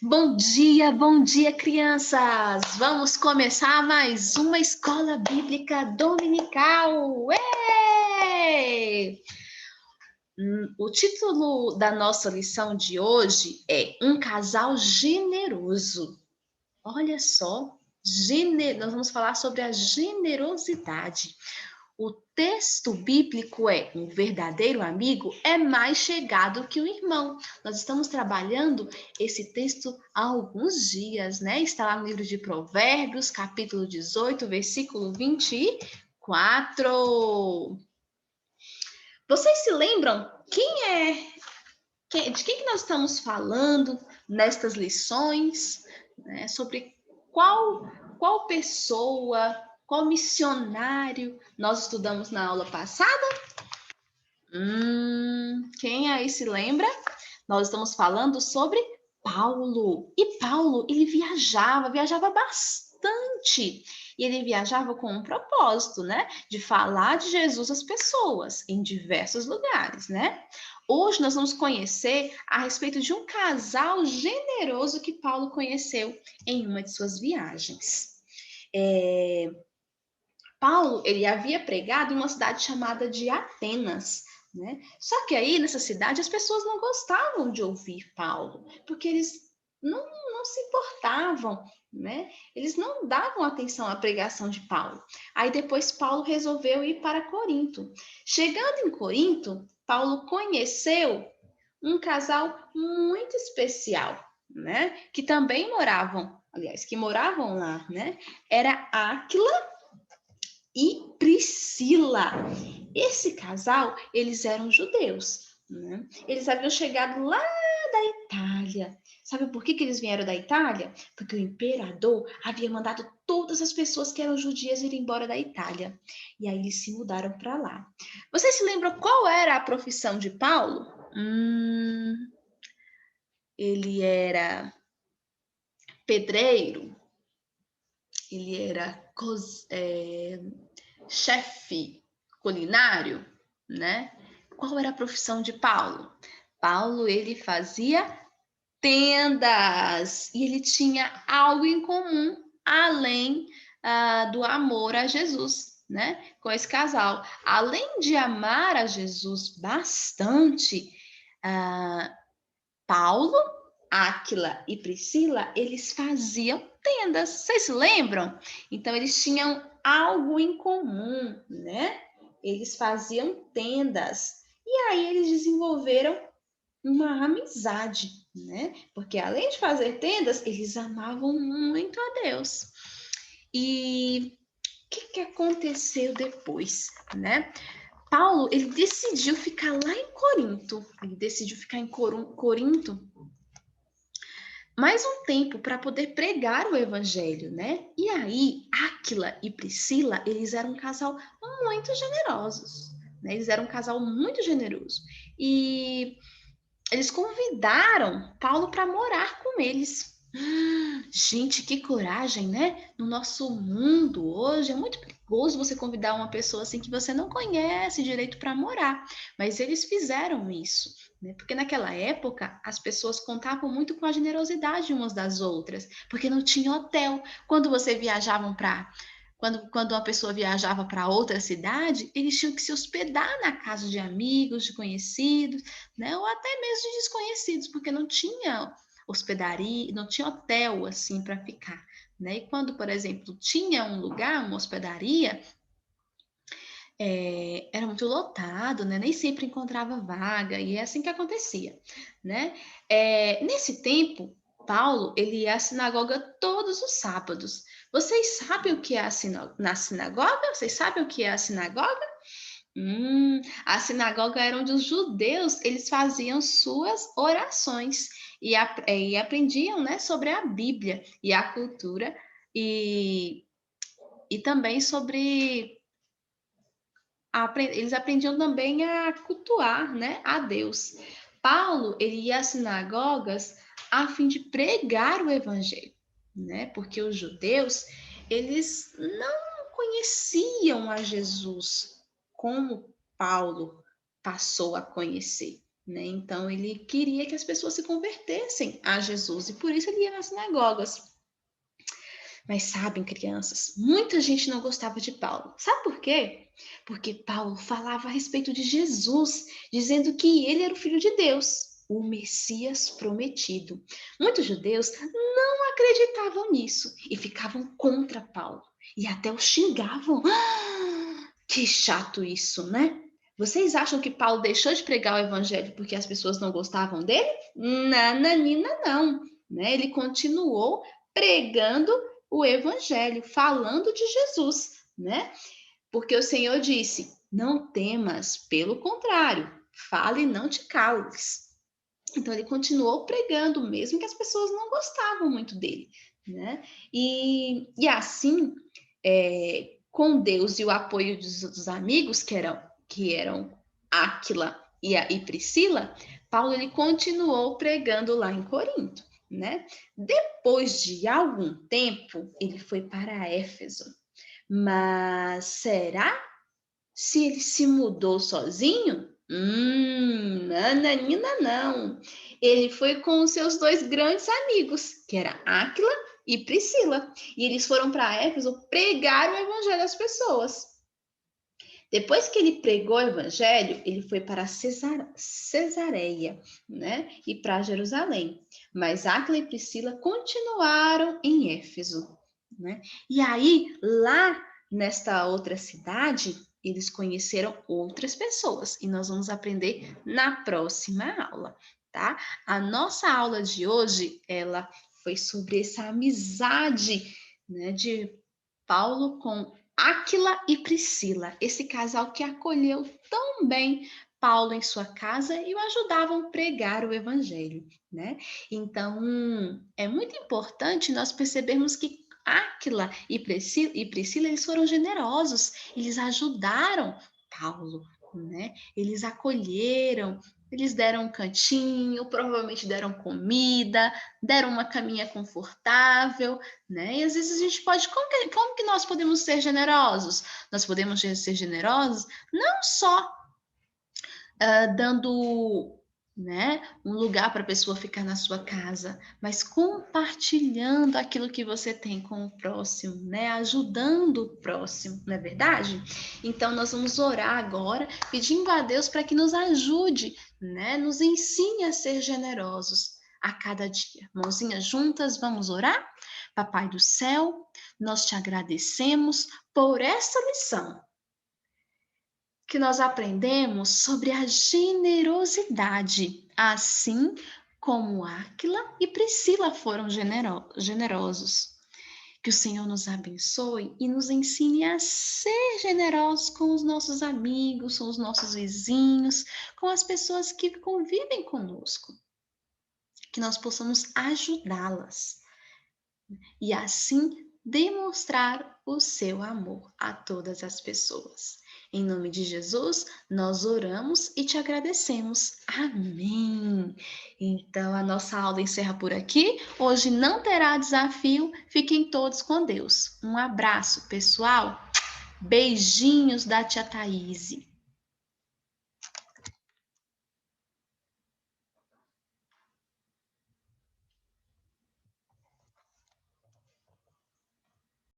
Bom dia, crianças! Vamos começar mais uma escola bíblica dominical! Êêê! O título da nossa lição de hoje é Um Casal Generoso. Olha só, nós vamos falar sobre a generosidade. O texto bíblico é: um verdadeiro amigo é mais chegado que um irmão. Nós estamos trabalhando esse texto há alguns dias, né? Está lá no livro de Provérbios, capítulo 18, versículo 24. Vocês se lembram de quem que nós estamos falando nestas lições, né? Sobre qual pessoa, qual missionário nós estudamos na aula passada? Quem aí se lembra? Nós estamos falando sobre Paulo. E Paulo, ele viajava bastante. E ele viajava com um propósito, né? De falar de Jesus às pessoas em diversos lugares, né? Hoje nós vamos conhecer a respeito de um casal generoso que Paulo conheceu em uma de suas viagens. Paulo, ele havia pregado em uma cidade chamada de Atenas, né? Só que aí, nessa cidade, as pessoas não gostavam de ouvir Paulo, porque eles não se importavam, né? Eles não davam atenção à pregação de Paulo. Aí depois Paulo resolveu ir para Corinto. Chegando em Corinto, Paulo conheceu um casal muito especial, né? Que moravam lá, né? Era Áquila e Priscila. Esse casal, eles eram judeus, né? Eles haviam chegado lá da Itália. Sabe por que eles vieram da Itália? Porque o imperador havia mandado todas as pessoas que eram judias ir embora da Itália. E aí eles se mudaram para lá. Vocês se lembram qual era a profissão de Paulo? Ele era pedreiro, ele era chefe culinário, né? Qual era a profissão de Paulo? Paulo, ele fazia tendas e ele tinha algo em comum além do amor a Jesus, né? Com esse casal. Além de amar a Jesus bastante, Paulo, Áquila e Priscila, eles faziam tendas. Vocês se lembram? Então, eles tinham algo em comum, né? Eles faziam tendas. E aí, eles desenvolveram uma amizade, né? Porque além de fazer tendas, eles amavam muito a Deus. E o que aconteceu depois, né? Paulo, ele decidiu ficar lá em Corinto. Ele decidiu ficar em Corinto mais um tempo para poder pregar o evangelho, né? E aí, Áquila e Priscila, eles eram um casal muito generosos, né? Eles eram um casal muito generoso. E eles convidaram Paulo para morar com eles. Gente, que coragem, né? No nosso mundo hoje é muito perigoso você convidar uma pessoa assim que você não conhece direito para morar. Mas eles fizeram isso, né? Porque naquela época as pessoas contavam muito com a generosidade umas das outras, porque não tinha hotel. Quando você viajavam para quando uma pessoa viajava para outra cidade, eles tinham que se hospedar na casa de amigos, de conhecidos, né? Ou até mesmo de desconhecidos, porque não tinha hospedaria, não tinha hotel assim para ficar, né? E quando, por exemplo, tinha um lugar, uma hospedaria, era muito lotado, né? Nem sempre encontrava vaga, e é assim que acontecia, né? Nesse tempo, Paulo, ele ia à sinagoga todos os sábados. Vocês sabem o que é na sinagoga? Vocês sabem o que é a sinagoga? A sinagoga era onde os judeus eles faziam suas orações e aprendiam, né, sobre a Bíblia e a cultura e, e também eles aprendiam também a cultuar, né, a Deus. Paulo ele ia às sinagogas a fim de pregar o evangelho, né, porque os judeus eles não conheciam a Jesus como Paulo passou a conhecer, né? Então, ele queria que as pessoas se convertessem a Jesus e por isso ele ia nas sinagogas. Mas sabem, crianças, muita gente não gostava de Paulo. Sabe por quê? Porque Paulo falava a respeito de Jesus, dizendo que ele era o Filho de Deus, o Messias prometido. Muitos judeus não acreditavam nisso e ficavam contra Paulo e até o xingavam. Ah, que chato isso, né? Vocês acham que Paulo deixou de pregar o evangelho porque as pessoas não gostavam dele? Nananina, não. Né? Ele continuou pregando o evangelho, falando de Jesus, né? Porque o Senhor disse: não temas, pelo contrário, fale e não te cales. Então ele continuou pregando, mesmo que as pessoas não gostavam muito dele, né? E assim, com Deus e o apoio dos amigos, que eram Áquila e Priscila, Paulo ele continuou pregando lá em Corinto, né? Depois de algum tempo, ele foi para Éfeso. Mas será se ele se mudou sozinho? Nananina não. Ele foi com os seus dois grandes amigos, que era Áquila e Priscila. E eles foram para Éfeso pregar o evangelho às pessoas. Depois que ele pregou o evangelho, ele foi para Cesareia, né? E para Jerusalém. Mas Áquila e Priscila continuaram em Éfeso, né? E aí, lá nesta outra cidade, eles conheceram outras pessoas. E nós vamos aprender na próxima aula, tá? A nossa aula de hoje, ela foi sobre essa amizade, né, de Paulo com Áquila e Priscila, esse casal que acolheu tão bem Paulo em sua casa e o ajudavam a pregar o evangelho, né? Então, é muito importante nós percebermos que Áquila e Priscila, eles foram generosos, eles ajudaram Paulo, né? Eles acolheram, eles deram um cantinho, provavelmente deram comida, deram uma caminha confortável, né? E às vezes a gente pode, como que nós podemos ser generosos? Nós podemos ser generosos não só dando, né, um lugar para a pessoa ficar na sua casa, mas compartilhando aquilo que você tem com o próximo, né? Ajudando o próximo, não é verdade? Então nós vamos orar agora, pedindo a Deus para que nos ajude, né? Nos ensine a ser generosos a cada dia. Mãozinhas juntas, vamos orar? Papai do céu, nós te agradecemos por essa lição que nós aprendemos sobre a generosidade, assim como Áquila e Priscila foram generosos. Que o Senhor nos abençoe e nos ensine a ser generosos com os nossos amigos, com os nossos vizinhos, com as pessoas que convivem conosco. Que nós possamos ajudá-las e assim demonstrar o seu amor a todas as pessoas. Em nome de Jesus, nós oramos e te agradecemos. Amém. Então, a nossa aula encerra por aqui. Hoje não terá desafio. Fiquem todos com Deus. Um abraço, pessoal. Beijinhos da tia Thaís.